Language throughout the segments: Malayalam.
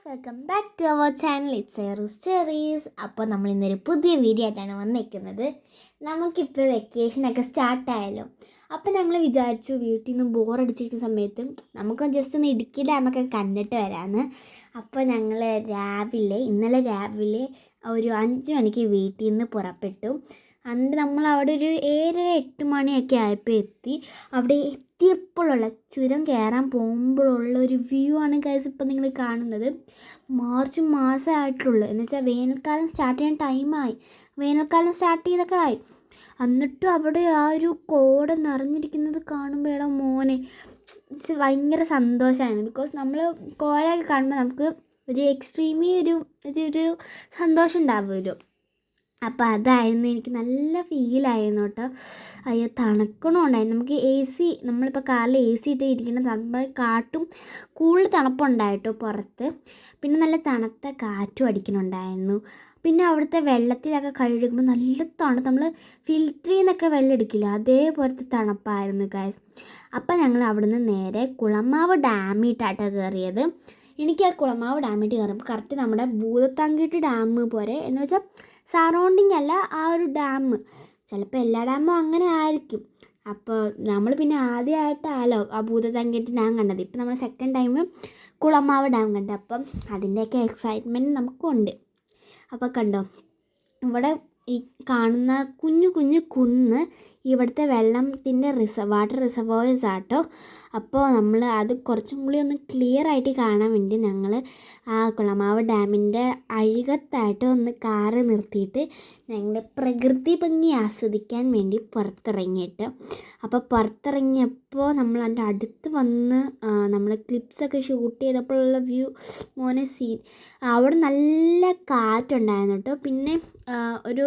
Guys, welcome back to our channel. It's എയറൂസ് ചെറീസ്. അപ്പോൾ നമ്മൾ ഇന്നൊരു പുതിയ വീഡിയോ ആയിട്ടാണ് വന്നിരിക്കുന്നത്. നമുക്കിപ്പോൾ വെക്കേഷനൊക്കെ സ്റ്റാർട്ടായല്ലോ. അപ്പോൾ ഞങ്ങൾ വിചാരിച്ചു വീട്ടിൽ നിന്ന് ബോറടിച്ചിരിക്കുന്ന സമയത്ത് നമുക്ക് ജസ്റ്റ് ഒന്ന് ഇടുക്കി ഡാമൊക്കെ കണ്ടിട്ട് വരാമെന്ന്. അപ്പോൾ ഞങ്ങൾ ഇന്നലെ രാവിലെ ഒരു 5 മണിക്ക് വീട്ടിൽ നിന്ന് പുറപ്പെട്ടു. അന്ന് നമ്മൾ അവിടെ ഒരു 7-8 മണിയൊക്കെ ആയപ്പോൾ എത്തി. അവിടെ എത്തിയപ്പോഴുള്ള ചുരം കയറാൻ പോകുമ്പോഴുള്ള ഒരു വ്യൂ ആണ് ഗൈസ് ഇപ്പം നിങ്ങൾ കാണുന്നത്. മാർച്ച് മാസമായിട്ടുള്ളൂ, എന്ന് വെച്ചാൽ വേനൽക്കാലം സ്റ്റാർട്ട് ചെയ്യാൻ ടൈമായി. വേനൽക്കാലം സ്റ്റാർട്ട് ചെയ്തൊക്കെ ആയി. എന്നിട്ടും അവിടെ ആ ഒരു കോട നിറഞ്ഞിരിക്കുന്നത് കാണുമ്പോൾ എടാ മോനെ ഭയങ്കര സന്തോഷമായിരുന്നു. ബിക്കോസ് നമ്മൾ കോടയൊക്കെ കാണുമ്പോൾ നമുക്ക് ഒരു എക്സ്ട്രീമി ഒരു സന്തോഷം ഉണ്ടാവുമല്ലോ. അപ്പോൾ അതായിരുന്നു, എനിക്ക് നല്ല ഫീലായിരുന്നു കേട്ടോ. അയ്യോ തണുക്കണമുണ്ടായിരുന്നു. നമുക്ക് നമ്മളിപ്പോൾ കാറിൽ AC ഇട്ട് ഇരിക്കുന്ന തണുപ്പ് കാട്ടും കൂടുതൽ തണുപ്പുണ്ടായിട്ടോ പുറത്ത്. പിന്നെ നല്ല തണുത്ത കാറ്റും അടിക്കുന്നുണ്ടായിരുന്നു. പിന്നെ അവിടുത്തെ വെള്ളത്തിലൊക്കെ കഴുകുമ്പോൾ നല്ല തണുപ്പ്, നമ്മൾ ഫിൽറ്ററിൽ നിന്നൊക്കെ വെള്ളം എടുക്കില്ല അതേപോലത്തെ തണുപ്പായിരുന്നു ഗൈസ്. അപ്പം ഞങ്ങൾ അവിടുന്ന് നേരെ കുളമാവ് ഡാമിട്ടാട്ടോ കയറിയത്. എനിക്ക് ആ കുളമാവ് ഡാമിട്ട് കയറുമ്പോൾ കറക്റ്റ് നമ്മുടെ ഭൂതത്താൻകെട്ട് ഡാം പോലെ, എന്ന് വെച്ചാൽ സറൗണ്ടിങ് അല്ല, ആ ഒരു ഡാം. ചിലപ്പോൾ എല്ലാ ഡാമും അങ്ങനെ ആയിരിക്കും. അപ്പോൾ നമ്മൾ പിന്നെ ആദ്യമായിട്ടാണല്ലോ ആ ഭൂതത്താൻകെട്ട് ഡാം കണ്ടത്. ഇപ്പം നമ്മൾ സെക്കൻഡ് ടൈം കുളമാവ് ഡാം കണ്ടത്. അപ്പം അതിൻ്റെയൊക്കെ എക്സൈറ്റ്മെൻറ്റ് നമുക്കുണ്ട്. അപ്പോൾ കണ്ടോ, ഇവിടെ ഈ കാണുന്ന കുഞ്ഞു കുഞ്ഞു കുന്ന് ഇവിടുത്തെ വെള്ളത്തിൻ്റെ വാട്ടർ റിസർവോയേഴ്സ് ആട്ടോ. അപ്പോൾ നമ്മൾ അത് കുറച്ചും കൂടി ഒന്ന് ക്ലിയർ ആയിട്ട് കാണാൻ വേണ്ടി ഞങ്ങൾ ആ കുളമാവ് ഡാമിൻ്റെ അഴികത്തായിട്ട് ഒന്ന് കാറ് നിർത്തിയിട്ട് ഞങ്ങൾ പ്രകൃതി ഭംഗി ആസ്വദിക്കാൻ വേണ്ടി പുറത്തിറങ്ങിയിട്ട്. അപ്പോൾ പുറത്തിറങ്ങിയപ്പോൾ നമ്മൾ അതിൻ്റെ അടുത്ത് വന്ന് നമ്മൾ ക്ലിപ്സൊക്കെ ഷൂട്ട് ചെയ്തപ്പോഴുള്ള വ്യൂ മോനെ സീൻ. അവിടെ നല്ല കാറ്റുണ്ടായിരുന്നു കേട്ടോ. പിന്നെ ഒരു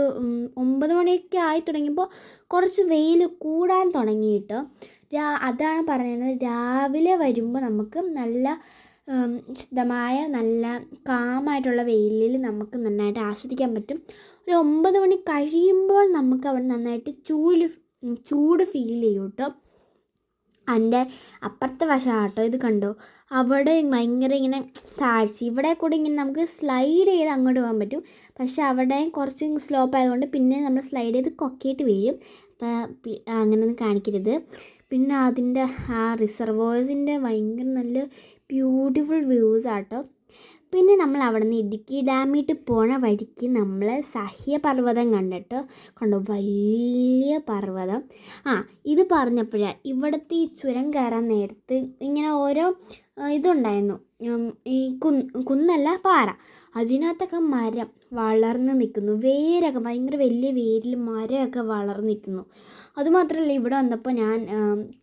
9 മണിയൊക്കെ ആയി തുടങ്ങിയപ്പോൾ കുറച്ച് വെയിൽ കൂടാൻ തുടങ്ങി കേട്ടോ. അതാണ് പറയുന്നത്, രാവിലെ വരുമ്പോൾ നമുക്ക് നല്ല ശുദ്ധമായ നല്ല കാമായിട്ടുള്ള വെയിലിൽ നമുക്ക് നന്നായിട്ട് ആസ്വദിക്കാൻ പറ്റും. ഒരു 9 മണി കഴിയുമ്പോൾ നമുക്ക് അവിടെ നന്നായിട്ട് ചൂട് ഫീൽ ചെയ്യും കേട്ടോ. അതിൻ്റെ അപ്പുറത്തെ വശമാട്ടോ ഇത് കണ്ടോ, അവിടെ ഭയങ്കര ഇങ്ങനെ താഴ്ച, ഇവിടെ കൂടെ ഇങ്ങനെ നമുക്ക് സ്ലൈഡ് ചെയ്ത് അങ്ങോട്ട് പോകാൻ പറ്റും. പക്ഷെ അവിടെ കുറച്ച് സ്ലോപ്പ് ആയതുകൊണ്ട് പിന്നെ നമ്മൾ സ്ലൈഡ് ചെയ്ത് കൊക്കയിട്ട് വീഴും. അപ്പോൾ അങ്ങനെയൊന്നും കാണിക്കരുത്. പിന്നെ അതിൻ്റെ ആ റിസർവോയേഴ്സിൻ്റെ ഭയങ്കര നല്ല ബ്യൂട്ടിഫുൾ വ്യൂസ് ആട്ടോ. പിന്നെ നമ്മൾ അവിടെ നിന്ന് ഇടുക്കി ഡാമിട്ട് പോണ വഴിക്ക് നമ്മൾ സഹ്യപർവ്വതം കണ്ടോ, വലിയ പർവ്വതം. ഇത് പറഞ്ഞപ്പോഴാണ് ഇവിടുത്തെ ഈ ചുരം കയറാൻ നേരത്ത് ഇങ്ങനെ ഓരോ ഇതുണ്ടായിരുന്നു. ഈ കുന്നല്ല പാറ, അതിനകത്തൊക്കെ മരം വളർന്ന് നിൽക്കുന്നു. വേരൊക്കെ ഭയങ്കര വലിയ വേരിൽ മരമൊക്കെ വളർന്ന് നിൽക്കുന്നു. അതുമാത്രമല്ല ഇവിടെ വന്നപ്പോൾ ഞാൻ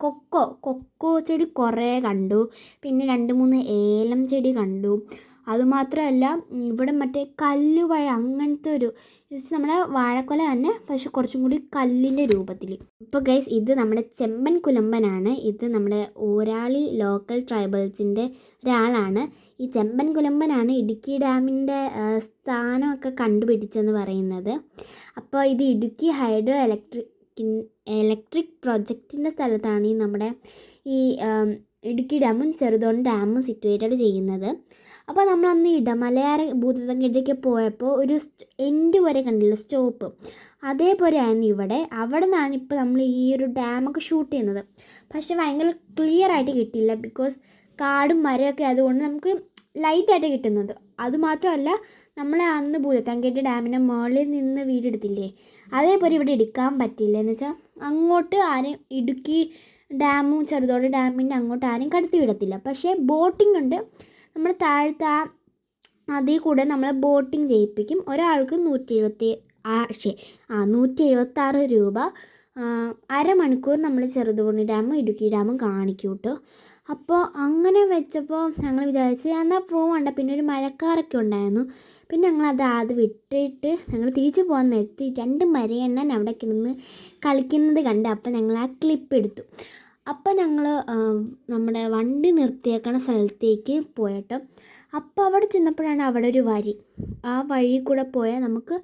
കൊക്കോ ചെടി കുറേ കണ്ടു. പിന്നെ 2-3 ഏലം ചെടി കണ്ടു. അതുമാത്രമല്ല ഇവിടെ മറ്റേ കല്ലുവാഴ, അങ്ങനത്തെ ഒരു നമ്മുടെ വാഴക്കൊല തന്നെ, പക്ഷെ കുറച്ചും കൂടി കല്ലിൻ്റെ രൂപത്തിൽ. ഇപ്പോൾ ഗൈസ് ഇത് നമ്മുടെ ചെമ്പൻ കുലമ്പനാണ്. ഇത് നമ്മുടെ ഓരാളി ലോക്കൽ ട്രൈബൽസിൻ്റെ ഒരാളാണ്. ഈ ചെമ്പൻ കുലമ്പനാണ് ഇടുക്കി ഡാമിൻ്റെ സ്ഥാനമൊക്കെ കണ്ടുപിടിച്ചെന്ന് പറയുന്നത്. അപ്പോൾ ഇത് ഇടുക്കി ഹൈഡ്രോ ഇലക്ട്രിക് പ്രൊജക്റ്റിൻ്റെ സ്ഥലത്താണ് നമ്മുടെ ഈ ഇടുക്കി ഡാമും ചെറുതോണി ഡാമും സിറ്റുവേറ്റഡ് ചെയ്യുന്നത്. അപ്പോൾ നമ്മൾ അന്ന് ഇടമലയാർ ഭൂതത്താൻകെട്ടിലേക്ക് പോയപ്പോൾ ഒരു എൻഡ് വരെ കണ്ടില്ല സ്റ്റോപ്പ്, അതേപോലെ ആയിരുന്നു ഇവിടെ. അവിടെ നിന്നാണ് ഇപ്പോൾ നമ്മൾ ഈ ഒരു ഡാമൊക്കെ ഷൂട്ട് ചെയ്യുന്നത്. പക്ഷേ ഭയങ്കര ക്ലിയർ ആയിട്ട് കിട്ടിയില്ല, ബിക്കോസ് കാടും മരമൊക്കെ അതുകൊണ്ട് നമുക്ക് ലൈറ്റായിട്ട് കിട്ടുന്നത്. അതുമാത്രമല്ല നമ്മൾ അന്ന് ഭൂതത്താൻകെട്ട് ഡാമിൻ്റെ മുകളിൽ നിന്ന് വീടെടുത്തില്ലേ, അതേപോലെ ഇവിടെ എടുക്കാൻ പറ്റില്ല. എന്ന് വെച്ചാൽ അങ്ങോട്ട് ആരും ഇടുക്കി ഡാമും ചെറുതോണി ഡാമിൻ്റെ അങ്ങോട്ട് ആരും കടത്തി വിടത്തില്ല. പക്ഷേ ബോട്ടിംഗ് ഉണ്ട്. നമ്മൾ താഴത്തെ അതിൽ കൂടെ നമ്മളെ ബോട്ടിംഗ് ചെയ്യിപ്പിക്കും. ഒരാൾക്ക് 176 രൂപ. അരമണിക്കൂർ നമ്മൾ ചെറുതോണി ഡാമും ഇടുക്കി ഡാമും കാണിക്കും കേട്ടോ. അപ്പോൾ അങ്ങനെ വെച്ചപ്പോൾ ഞങ്ങൾ വിചാരിച്ച് എന്നാൽ പോകണ്ട. പിന്നെ ഒരു മഴക്കാറൊക്കെ ഉണ്ടായിരുന്നു. പിന്നെ ഞങ്ങളത് വിട്ടിട്ട് ഞങ്ങൾ തിരിച്ചു പോകാൻ നിർത്തി. 2 മരയെണ്ണൻ അവിടെ കിടന്ന് കളിക്കുന്നത് കണ്ട് അപ്പോൾ ഞങ്ങൾ ആ ക്ലിപ്പ് എടുത്തു. അപ്പോൾ ഞങ്ങൾ നമ്മുടെ വണ്ടി നിർത്തിയേക്കണ സ്ഥലത്തേക്ക് പോയട്ടോ. അപ്പോൾ അവിടെ ചെന്നപ്പോഴാണ് അവിടെ ഒരു വഴി. ആ വഴി കൂടെ പോയാൽ നമുക്ക്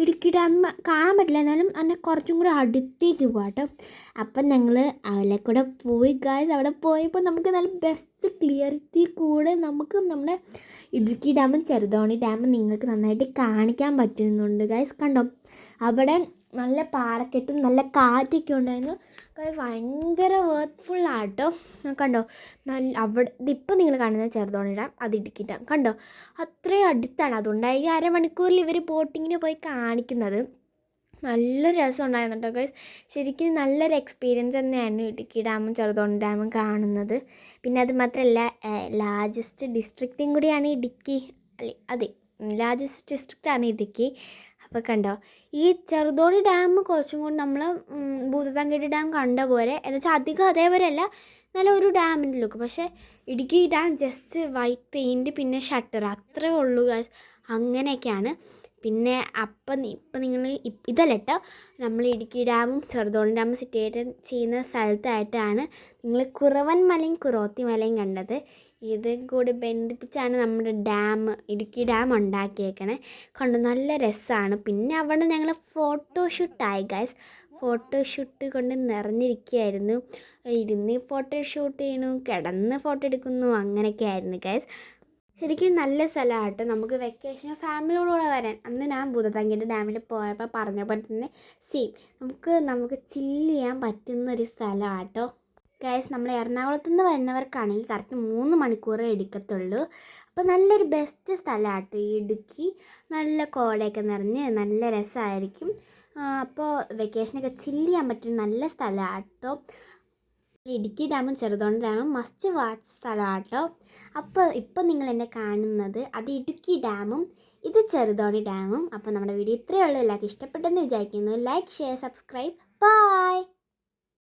ഇടുക്കി ഡാം കാണാൻ പറ്റില്ല, എന്നാലും അതിനെ കുറച്ചും കൂടി അടുത്തേക്ക് പോകാട്ടോ. അപ്പം ഞങ്ങൾ അതിലെ കൂടെ പോയി ഗായ്സ്. അവിടെ പോയപ്പോൾ നമുക്ക് നല്ല ബെസ്റ്റ് ക്ലിയറിറ്റി കൂടെ നമുക്ക് നമ്മുടെ ഇടുക്കി ഡാമും ചെറുതോണി ഡാമും നിങ്ങൾക്ക് നന്നായിട്ട് കാണിക്കാൻ പറ്റുന്നുണ്ട് ഗായ്സ്. കണ്ടോ, അവിടെ നല്ല പാറക്കെട്ടും നല്ല കാറ്റൊക്കെ ഉണ്ടായിരുന്നു. ഭയങ്കര വേർത്ത്ഫുള്ളാട്ടോ. കണ്ടോ, നല്ല അവിടെ ഇപ്പം നിങ്ങൾ കാണുന്നത് ചെറുതോണി ഡാം, അത് ഇടുക്കി ഡാം. കണ്ടോ, അത്രയും അടുത്താണ്. അതുകൊണ്ടാണ് ഈ അരമണിക്കൂറിൽ ഇവർ ബോട്ടിങ്ങിന് പോയി കാണിക്കുന്നത്. നല്ല രസം ഉണ്ടായിരുന്നു കേട്ടോ ഗൈസ്. ശരിക്കും നല്ലൊരു എക്സ്പീരിയൻസ് തന്നെയായിരുന്നു ഇടുക്കി ഡാമും ചെറുതോണി ഡാമും കാണുന്നത്. പിന്നെ അത് മാത്രമല്ല, ലാർജസ്റ്റ് ഡിസ്ട്രിക്റ്റും കൂടിയാണ് ഇടുക്കി. അതെ, ലാർജസ്റ്റ് ഡിസ്ട്രിക്റ്റാണ് ഇടുക്കി. അപ്പോൾ കണ്ടോ, ഈ ചെറുതോണി ഡാം കുറച്ചും കൂടി നമ്മൾ ഭൂതത്താൻകെട്ട് ഡാം കണ്ട പോലെ, എന്ന് വെച്ചാൽ അധികം അതേപോലെ അല്ല, നല്ല ഒരു ഡാമിൻ്റെ ലുക്ക്. പക്ഷേ Idukki dam just white paint പിന്നെ ഷട്ടർ അത്രേ ഉള്ളൂ ഗൈസ്. അങ്ങനെയൊക്കെയാണ്. പിന്നെ ഇപ്പം നിങ്ങൾ ഇതല്ല കേട്ടോ, നമ്മൾ ഇടുക്കി ഡാമും ചെറുതോണി ഡാമും സിറ്റുവേറ്റ് ചെയ്യുന്ന സ്ഥലത്തായിട്ടാണ് നിങ്ങൾ കുറവൻ മലയും കുറോത്തി മലയും കണ്ടത്. ഇതും കൂടി ബന്ധിപ്പിച്ചാണ് നമ്മുടെ ഡാം, ഇടുക്കി ഡാം ഉണ്ടാക്കിയേക്കണേ. കണ്ടു, നല്ല രസമാണ്. പിന്നെ അവിടെ ഞങ്ങൾ ഫോട്ടോഷൂട്ടായി ഗൈസ്. ഫോട്ടോഷൂട്ട് കൊണ്ട് നിറഞ്ഞിരിക്കുകയായിരുന്നു. ഇരുന്ന് ഫോട്ടോഷൂട്ട് ചെയ്യണു, കിടന്ന് ഫോട്ടോ എടുക്കുന്നു, അങ്ങനെയൊക്കെ ആയിരുന്നു ഗൈസ്. ശരിക്കും നല്ല സ്ഥലമാണ് കേട്ടോ. നമുക്ക് വെക്കേഷന് ഫാമിലിയോടുകൂടെ വരാൻ. അന്ന് ഞാൻ ഭൂതത്താൻകെട്ട് ഡാമിൽ പോയപ്പോൾ പറഞ്ഞപ്പോൾ തന്നെ സെയിം നമുക്ക് ചില്ല് ചെയ്യാൻ പറ്റുന്നൊരു സ്ഥലമാണ് കേട്ടോ ഗൈസ്. നമ്മൾ എറണാകുളത്ത് നിന്ന് വരുന്നവർക്കാണെങ്കിൽ കറക്റ്റ് 3 മണിക്കൂറേ എടുക്കത്തുള്ളൂ. അപ്പോൾ നല്ലൊരു ബെസ്റ്റ് സ്ഥലമാണ് കേട്ടോ ഈ ഇടുക്കി. നല്ല കോടയൊക്കെ നിറഞ്ഞ് നല്ല രസമായിരിക്കും. അപ്പോൾ വെക്കേഷനൊക്കെ ചില്ല് ചെയ്യാൻ പറ്റുന്ന നല്ല സ്ഥലമാണ് കേട്ടോ. ഇടുക്കി ഡാമും ചെറുതോണി ഡാമും മസ്റ്റ് വാച്ച് സ്ഥലമാണ് കേട്ടോ. അപ്പോൾ ഇപ്പം നിങ്ങൾ എന്നെ കാണുന്നത് അത് ഇടുക്കി ഡാമും ഇത് ചെറുതോണി ഡാമും. അപ്പോൾ നമ്മുടെ വീഡിയോ ഇത്രയേ ഉള്ളൂ. എല്ലാവർക്കും ഇഷ്ടപ്പെട്ടെന്ന് വിചാരിക്കുന്നു. Like, share, subscribe. ബൈ.